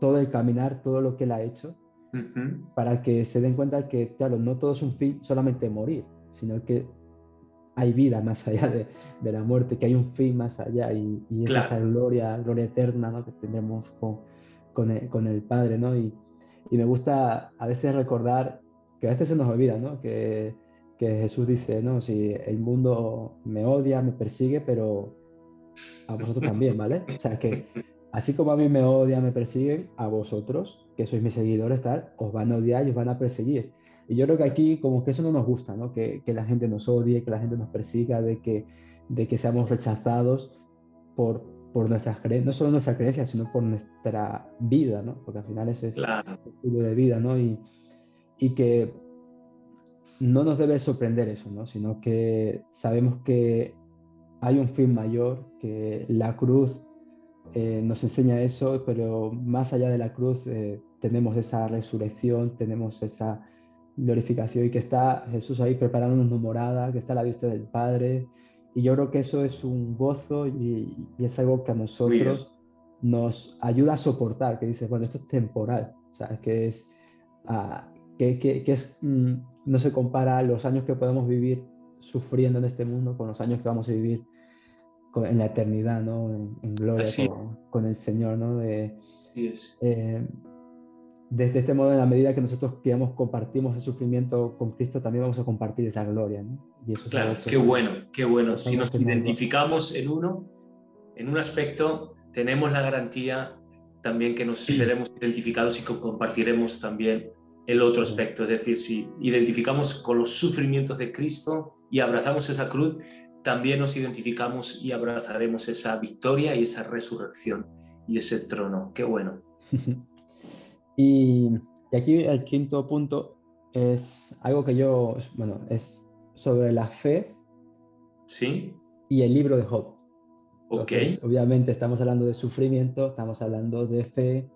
todo el caminar, todo lo que Él ha hecho, Uh-huh. para que se den cuenta que, claro, no todo es un fin solamente morir, sino que hay vida más allá de la muerte, que hay un fin más allá y es esa Claro. gloria eterna, ¿no? Que tenemos con el Padre, ¿no? Y me gusta a veces recordar que a veces se nos olvida, ¿no? Que Jesús dice, no, si el mundo me odia, me persigue, pero a vosotros también, ¿vale? O sea, que así como a mí me odian, me persiguen, a vosotros, que sois mis seguidores, tal, os van a odiar y os van a perseguir. Y yo creo que aquí como que eso no nos gusta, ¿no? Que la gente nos odie, que la gente nos persiga, de que seamos rechazados por nuestras creencias, no solo nuestras creencias, sino por nuestra vida, ¿no? Porque al final ese es Claro. el estilo de vida, ¿no? Y que no nos debe sorprender eso, ¿no? Sino que sabemos que hay un fin mayor, que la cruz nos enseña eso, pero más allá de la cruz tenemos esa resurrección, tenemos esa glorificación y que está Jesús ahí preparándonos una morada, que está a la vista del Padre. Y yo creo que eso es un gozo y es algo que a Muy bien. nosotros nos ayuda a soportar, que dices, bueno, esto es temporal, o sea, que es, ah, que es no se compara los años que podemos vivir sufriendo en este mundo con los años que vamos a vivir en la eternidad, ¿no? En gloria Así con el Señor, ¿no? es. Eh, desde este modo, en la medida que nosotros, digamos, compartimos el sufrimiento con Cristo, también vamos a compartir esa gloria, ¿no? Y eso es Claro, algo qué bueno, qué bueno. es Si algo nos que nos va. identificamos en un aspecto, tenemos la garantía también que nos seremos identificados y que compartiremos también el otro Sí. aspecto. Es decir, si identificamos con los sufrimientos de Cristo y abrazamos esa cruz, también nos identificamos y abrazaremos esa victoria y esa resurrección y ese trono. Qué bueno. Y, y aquí el quinto punto es algo que yo, bueno, es sobre la fe ¿Sí? y el libro de Job. Ok. Entonces, obviamente estamos hablando de sufrimiento, estamos hablando de fe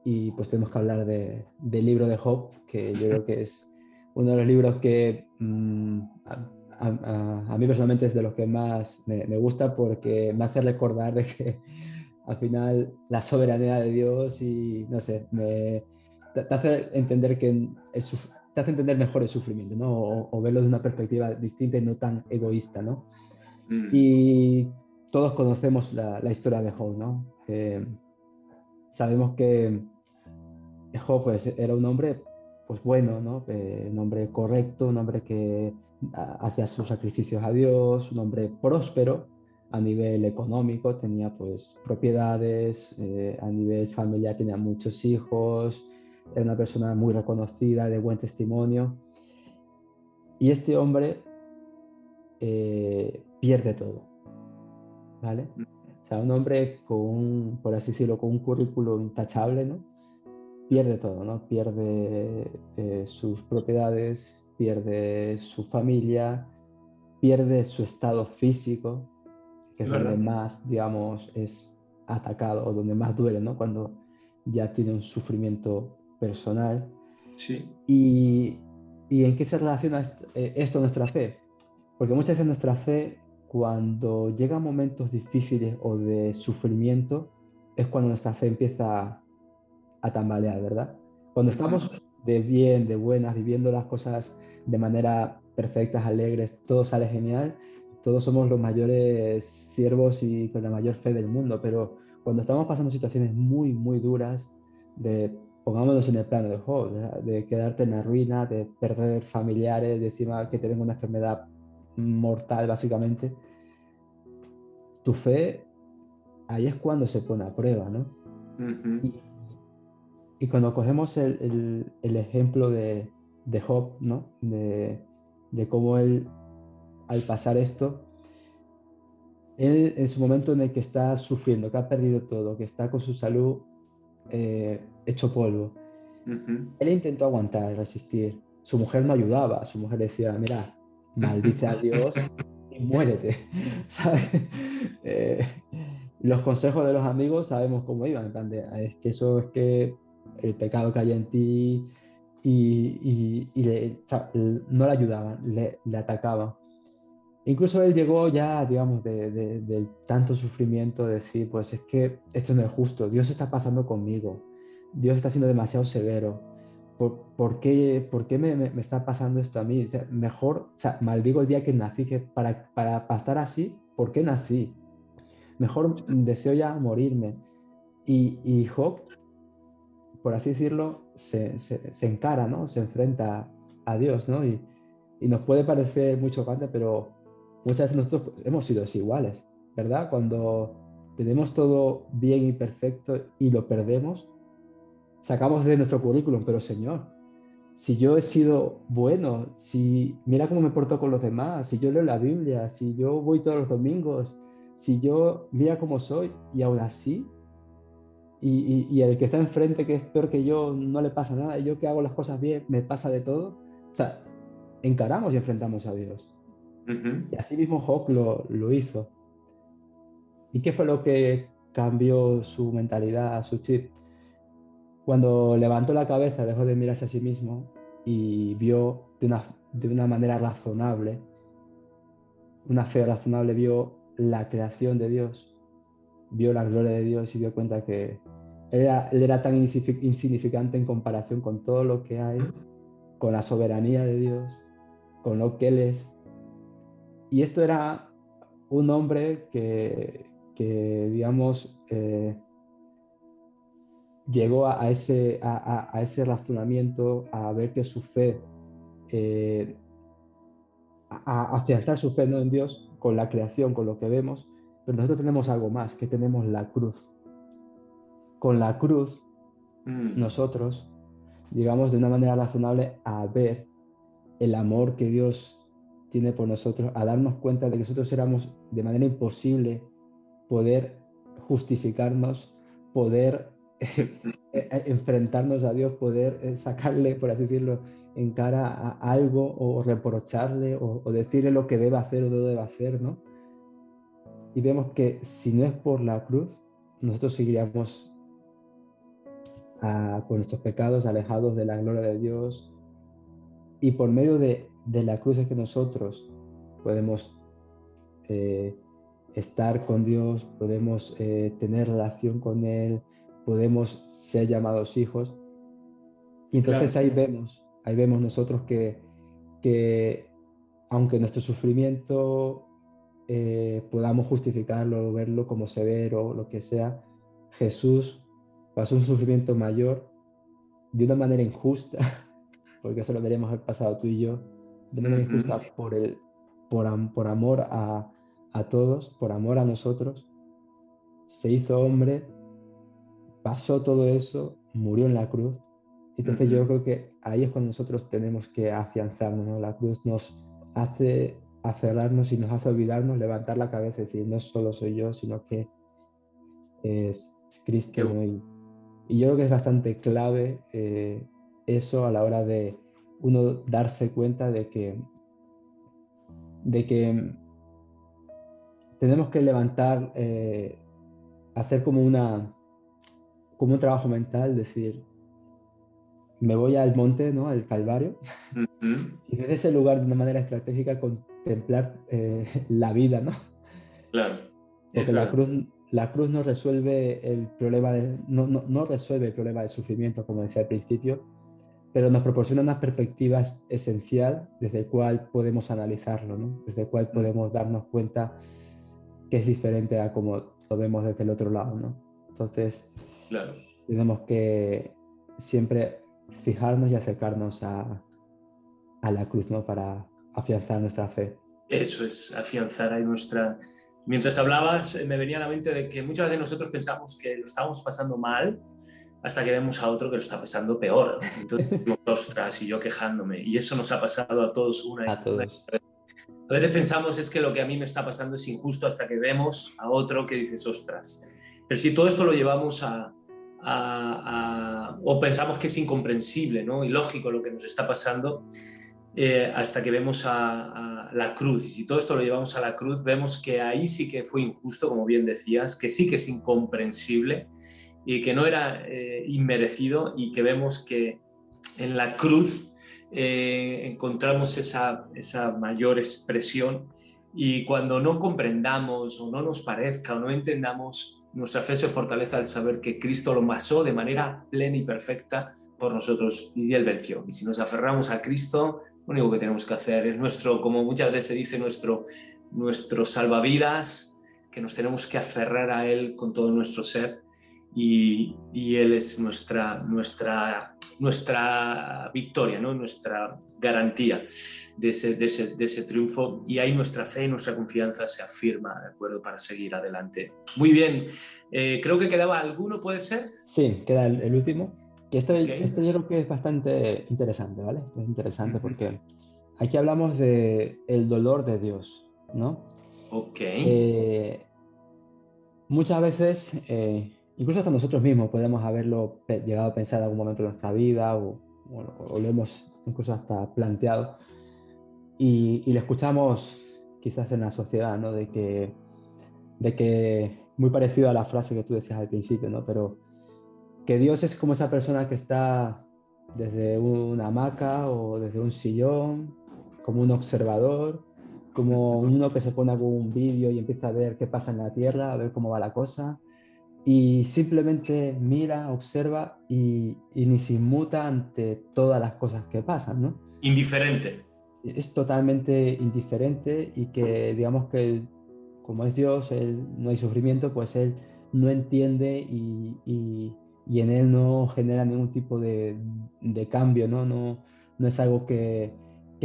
y pues tenemos que hablar del libro de Job, que yo creo que es uno de los libros que a mí personalmente es de los que más me gusta porque me hace recordar de que al final la soberanía de Dios y no sé, te hace entender te hace entender mejor el sufrimiento, ¿no? O verlo de una perspectiva distinta y no tan egoísta, ¿no? Mm. Y todos conocemos la historia de Job, ¿no? Sabemos que Job pues, era un hombre pues, bueno, ¿no? Un hombre correcto, un hombre que hacía sus sacrificios a Dios, un hombre próspero a nivel económico, tenía pues propiedades, a nivel familiar tenía muchos hijos, era una persona muy reconocida, de buen testimonio. Y este hombre pierde todo, ¿vale? O sea, un hombre con un, por así decirlo, con un currículo intachable, ¿no? Pierde todo, ¿no? Pierde sus propiedades, pierde su familia, pierde su estado físico, que Es es donde verdad. más, digamos, es atacado o donde más duele, ¿no? Cuando ya tiene un sufrimiento personal. Sí, ¿Y, y en qué se relaciona esto a nuestra fe? Porque muchas veces nuestra fe, cuando llegan momentos difíciles o de sufrimiento, es cuando nuestra fe empieza a tambalear, ¿verdad? Cuando ujú, estamos de bien, de buenas, viviendo las cosas de manera perfectas, alegres, todo sale genial, todos somos los mayores siervos y con la mayor fe del mundo, pero cuando estamos pasando situaciones muy, muy duras, de, pongámonos en el plano de Job, de quedarte en la ruina, de perder familiares, de encima que te venga una enfermedad mortal, básicamente, tu fe ahí es cuando se pone a prueba, ¿no? ujú. Y, y cuando cogemos el ejemplo de Job, ¿no? De cómo él, al pasar esto, él en su momento en el que está sufriendo, que ha perdido todo, que está con su salud hecho polvo, Ujú. él intentó aguantar, resistir. Su mujer no ayudaba, su mujer decía, mira, maldice a Dios y muérete, ¿sabes? Eh, los consejos de los amigos sabemos cómo iban, en plan de, "Ah, es que eso es que el pecado cae en ti o sea, no le ayudaban, le atacaban. Incluso él llegó ya, digamos, de tanto sufrimiento, de decir, pues es que esto no es justo, Dios está pasando conmigo, Dios está siendo demasiado severo, por qué me está pasando esto a mí? O sea, mejor, o sea, maldigo el día que nací, que para estar así, ¿por qué nací? Mejor deseo ya morirme. Y Job, por así decirlo, se encara, ¿no? Se enfrenta a Dios, ¿no? Y nos puede parecer muy chocante, pero muchas veces nosotros hemos sido desiguales, ¿verdad? Cuando tenemos todo bien y perfecto y lo perdemos, sacamos de nuestro currículum, pero Señor, si yo he sido bueno, si mira cómo me porto con los demás, si yo leo la Biblia, si yo voy todos los domingos, si yo mira cómo soy y aún así y el que está enfrente, que es peor que yo, no le pasa nada, y yo que hago las cosas bien, me pasa de todo. O sea, encaramos y enfrentamos a Dios. Ujú. Y así mismo Job lo hizo. ¿Y qué fue lo que cambió su mentalidad, su chip? Cuando levantó la cabeza, dejó de mirarse a sí mismo y vio de una manera razonable, una fe razonable, vio la creación de Dios, vio la gloria de Dios y dio cuenta que él era tan insignificante en comparación con todo lo que hay, con la soberanía de Dios, con lo que Él es. Y esto era un hombre que digamos, llegó a ese razonamiento, a ver que su fe, eh, a afianzar su fe, ¿no? En Dios, con la creación, con lo que vemos, pero nosotros tenemos algo más, que tenemos la cruz. Con la cruz, Mm. nosotros llegamos de una manera razonable a ver el amor que Dios tiene por nosotros, a darnos cuenta de que nosotros éramos de manera imposible poder justificarnos, poder enfrentarnos a Dios, poder sacarle, por así decirlo, en cara a algo o reprocharle o decirle lo que debe hacer o no debe hacer, ¿no? Y vemos que si no es por la cruz, nosotros seguiríamos con nuestros pecados alejados de la gloria de Dios, y por medio de la cruz es que nosotros podemos eh, estar con Dios, podemos tener relación con Él, podemos ser llamados hijos. Y entonces Claro. ahí vemos nosotros que aunque nuestro sufrimiento podamos justificarlo, verlo como severo, lo que sea, Jesús pasó un sufrimiento mayor de una manera injusta, porque eso lo veremos el pasado tú y yo, de manera Ujú. injusta por amor a todos, por amor a nosotros, se hizo hombre, pasó todo eso, murió en la cruz. Entonces yo Ujú. creo que ahí es cuando nosotros tenemos que afianzarnos, ¿no? La cruz nos hace aferrarnos y nos hace olvidarnos, levantar la cabeza y decir, no solo soy yo, sino que es Cristo, Qué ¿no? Y yo creo que es bastante clave eso a la hora de uno darse cuenta de que tenemos que levantar, hacer como un trabajo mental, decir, me voy al monte, ¿no? Al Calvario, Ujú. y desde ese lugar, de una manera estratégica, contemplar la vida, ¿no? Claro, es Porque verdad. la cruz no resuelve el problema, no resuelve el problema del sufrimiento, como decía al principio, pero nos proporciona una perspectiva esencial desde el cual podemos analizarlo, ¿no? Desde el cual Mm, podemos darnos cuenta que es diferente a como lo vemos desde el otro lado, ¿no? Entonces, claro. tenemos que siempre fijarnos y acercarnos a la cruz, ¿no? Para afianzar nuestra fe. Eso es, afianzar ahí nuestra... Mientras hablabas, me venía a la mente de que muchas veces nosotros pensamos que lo estamos pasando mal hasta que vemos a otro que lo está pasando peor. Entonces, decimos, ostras, y yo quejándome. Y eso nos ha pasado a todos A una. todos. A veces pensamos es que lo que a mí me está pasando es injusto hasta que vemos a otro que dices, ostras. Pero si todo esto lo llevamos o pensamos que es incomprensible, ¿no? Ilógico lo que nos está pasando, hasta que vemos a la cruz. Y si todo esto lo llevamos a la cruz, vemos que ahí sí que fue injusto, como bien decías, que sí que es incomprensible y que no era inmerecido, y que vemos que en la cruz encontramos esa mayor expresión, y cuando no comprendamos o no nos parezca o no entendamos, nuestra fe se fortalece al saber que Cristo lo pasó de manera plena y perfecta por nosotros y Él venció. Y si nos aferramos a Cristo, lo único que tenemos que hacer es nuestro, como muchas veces se dice, nuestro salvavidas, que nos tenemos que aferrar a Él con todo nuestro ser, y Él es nuestra victoria, ¿no? Nuestra garantía de ese triunfo, y ahí nuestra fe y nuestra confianza se afirma, ¿de acuerdo? Para seguir adelante. Muy bien, creo que quedaba alguno, ¿puede ser? Sí, queda el último. Que Ok. esto yo creo que es bastante interesante, ¿vale? Esto es interesante Uh-huh. porque aquí hablamos de el dolor de Dios, ¿no? Ok. Eh, Muchas veces, incluso hasta nosotros mismos podemos haberlo llegado a pensar en algún momento de nuestra vida o lo hemos incluso hasta planteado y lo escuchamos quizás en la sociedad, ¿no? De que muy parecido a la frase que tú decías al principio, ¿no? Pero que Dios es como esa persona que está desde una hamaca o desde un sillón, como un observador, como Uh-huh. uno que se pone algún vídeo y empieza a ver qué pasa en la Tierra, a ver cómo va la cosa, y simplemente mira, observa y ni se inmuta ante todas las cosas que pasan, ¿no? Indiferente. Es totalmente indiferente y que digamos que como es Dios, no hay sufrimiento, pues Él no entiende y en Él no genera ningún tipo de cambio, ¿no? No es algo que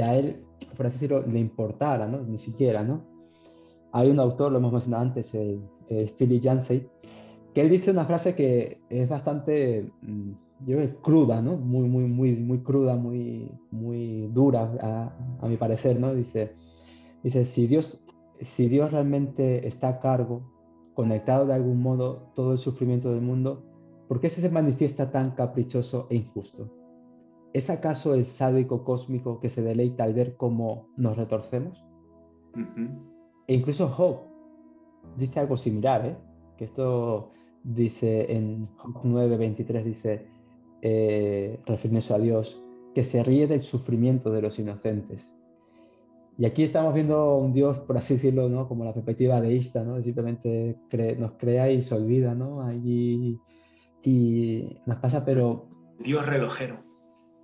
a Él, por así decirlo, le importara, ¿no? Ni siquiera, ¿no? Hay un autor, lo hemos mencionado antes, el Philip Yancey, que él dice una frase que es bastante, yo creo que cruda, ¿no? Muy cruda, muy dura, a mi parecer, ¿no? Dice, si Dios realmente está a cargo, conectado de algún modo todo el sufrimiento del mundo, ¿por qué se manifiesta tan caprichoso e injusto? ¿Es acaso el sádico cósmico que se deleita al ver cómo nos retorcemos? Uh-huh. E incluso Job dice algo similar, ¿eh? Que esto dice en Job 9:23, dice, refiriéndose a Dios, que se ríe del sufrimiento de los inocentes. Y aquí estamos viendo un Dios, por así decirlo, ¿no? Como la perspectiva deísta, ¿no? Simplemente nos crea y se olvida, ¿no? Allí y nos pasa, pero Dios relojero.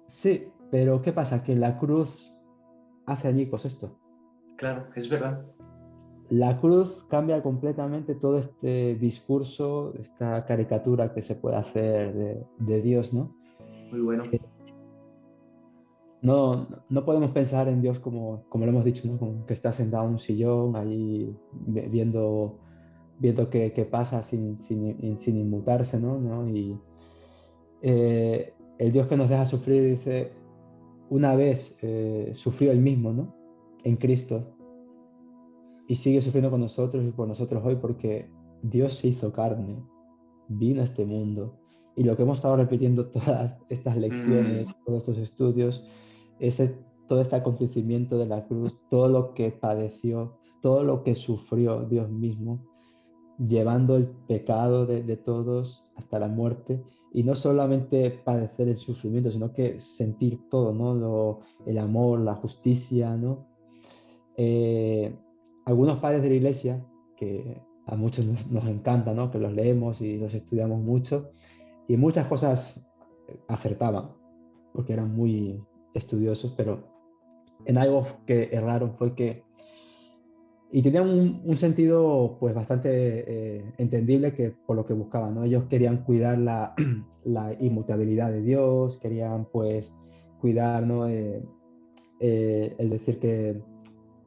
sí, pero ¿qué pasa? Que la cruz hace añicos esto. Claro, es verdad. La cruz cambia completamente todo este discurso, esta caricatura que se puede hacer de Dios, ¿no? Muy bueno. No podemos pensar en Dios como lo hemos dicho, ¿no? Como que está sentado en un sillón, ahí viendo qué pasa sin inmutarse, ¿no? Y el Dios que nos deja sufrir dice, una vez sufrió él mismo, ¿no? En Cristo, y sigue sufriendo con nosotros y por nosotros hoy, porque Dios se hizo carne, vino a este mundo. Y lo que hemos estado repitiendo todas estas lecciones, Mm, todos estos estudios, es todo este acontecimiento de la cruz, todo lo que padeció, todo lo que sufrió Dios mismo, llevando el pecado de todos hasta la muerte. Y no solamente padecer el sufrimiento, sino que sentir todo, ¿no? El amor, la justicia, ¿no? Eh, Algunos padres de la iglesia, que a muchos nos encanta, ¿no? Que los leemos y los estudiamos mucho, y muchas cosas acertaban, porque eran muy estudiosos, pero en algo que erraron fue que, y tenían un sentido pues bastante entendible que por lo que buscaban, ¿no? Ellos querían cuidar la inmutabilidad de Dios, querían pues cuidar, ¿no? El decir que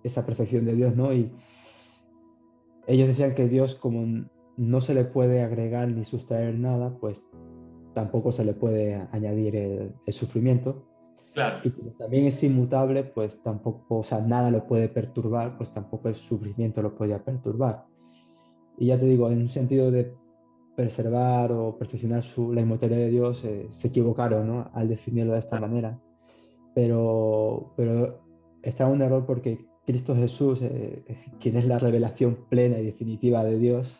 esa perfección de Dios, ¿no? Y ellos decían que Dios, como no se le puede agregar ni sustraer nada, pues tampoco se le puede añadir el sufrimiento. claro. Y como también es inmutable, pues tampoco, o sea, nada lo puede perturbar, pues tampoco el sufrimiento lo podía perturbar. Y ya te digo, en un sentido de preservar o perfeccionar la inmortalidad de Dios, se equivocaron, ¿no? Al definirlo de esta manera. Pero está un error porque Cristo Jesús, quien es la revelación plena y definitiva de Dios,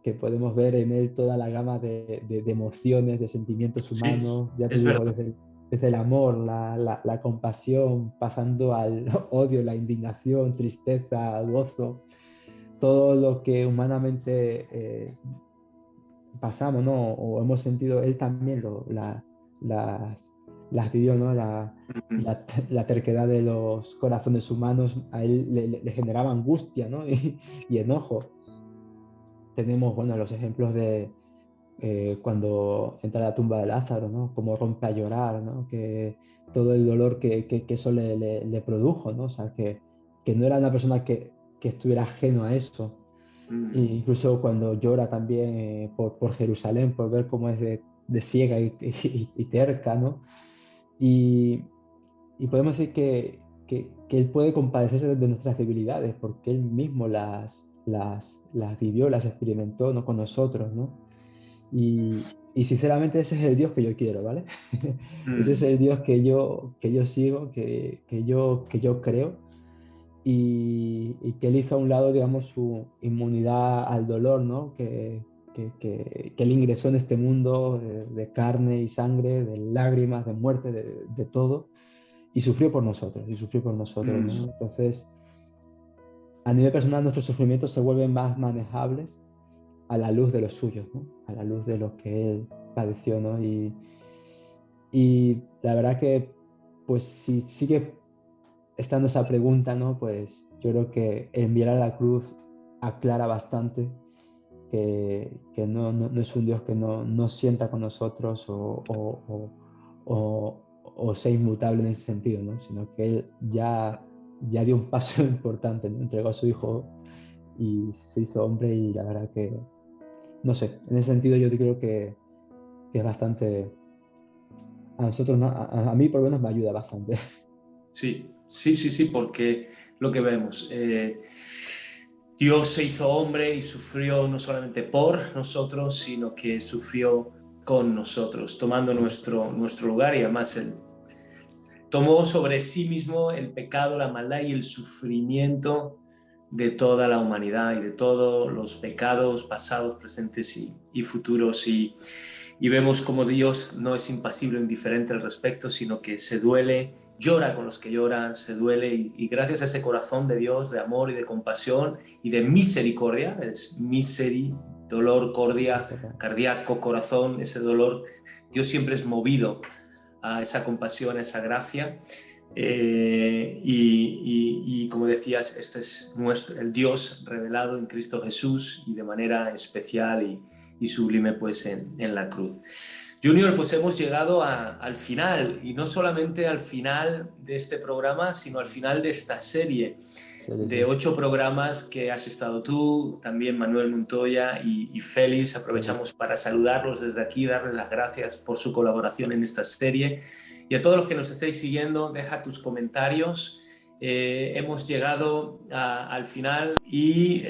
que podemos ver en él toda la gama de emociones, de sentimientos Sí, humanos, ya te es digo, verdad. desde el amor, la compasión, pasando al odio, la indignación, tristeza, gozo, todo lo que humanamente pasamos, ¿no? O hemos sentido, él también las, las vivió, ¿no? Ujú. La terquedad de los corazones humanos a él le generaba angustia, ¿no? Y enojo. Tenemos, bueno, los ejemplos de cuando entra a la tumba de Lázaro, ¿no? Cómo rompe a llorar, ¿no? Que todo el dolor que eso le produjo, ¿no? O sea, que no era una persona que estuviera ajeno a eso. E Mm, incluso cuando llora también por Jerusalén, por ver cómo es de ciega y terca, ¿no? Y, y podemos decir que Él puede compadecerse de nuestras debilidades, porque Él mismo las vivió, las experimentó, ¿no? Con nosotros, ¿no? Y sinceramente ese es el Dios que yo quiero, ¿vale? Ese es mm, el Dios que yo sigo, que yo creo y que él hizo a un lado, digamos, su inmunidad al dolor, ¿no? Que él ingresó en este mundo de carne y sangre, de lágrimas, de muerte, de todo, y sufrió por nosotros, ¿no? mm. Entonces, a nivel personal, nuestros sufrimientos se vuelven más manejables a la luz de los suyos, ¿no? A la luz de lo que él padeció, ¿no? Y la verdad que, pues, si sigue estando esa pregunta, ¿no? Pues yo creo que enviar a la cruz aclara bastante que no es un Dios que no sienta con nosotros o sea inmutable en ese sentido, ¿no? Sino que Él ya dio un paso importante, ¿no? Entregó a su Hijo y se hizo hombre y la verdad que, no sé, en ese sentido yo creo que es bastante, a nosotros, ¿no? A mí por lo menos me ayuda bastante. Sí, sí, sí, sí, porque lo que vemos, Dios se hizo hombre y sufrió no solamente por nosotros, sino que sufrió con nosotros, tomando nuestro lugar y además Él tomó sobre sí mismo el pecado, la maldad y el sufrimiento de toda la humanidad y de todos los pecados pasados, presentes y futuros. Y vemos como Dios no es impasible o indiferente al respecto, sino que se duele, llora con los que lloran, se duele y gracias a ese corazón de Dios, de amor y de compasión y de misericordia, es dolor, cordia, cardíaco, corazón, ese dolor, Dios siempre es movido a esa compasión, a esa gracia. Y como decías, este es el Dios revelado en Cristo Jesús y de manera especial y sublime pues en la cruz. Junior, pues hemos llegado al final y no solamente al final de este programa, sino al final de esta serie. de 8 programas que has estado tú, también Manuel Montoya y Félix. Aprovechamos para saludarlos desde aquí, darles las gracias por su colaboración en esta serie. Y a todos los que nos estéis siguiendo, deja tus comentarios. Hemos llegado al final y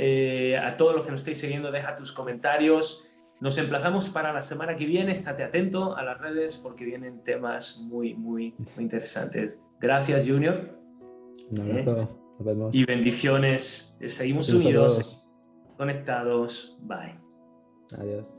a todos los que nos estéis siguiendo, deja tus comentarios. Nos emplazamos para la semana que viene. Estate atento a las redes porque vienen temas muy, muy, muy interesantes. Gracias, Junior. Un abrazo. Nos vemos. Y bendiciones. Seguimos Y nosotros. unidos, conectados. Bye. Adiós.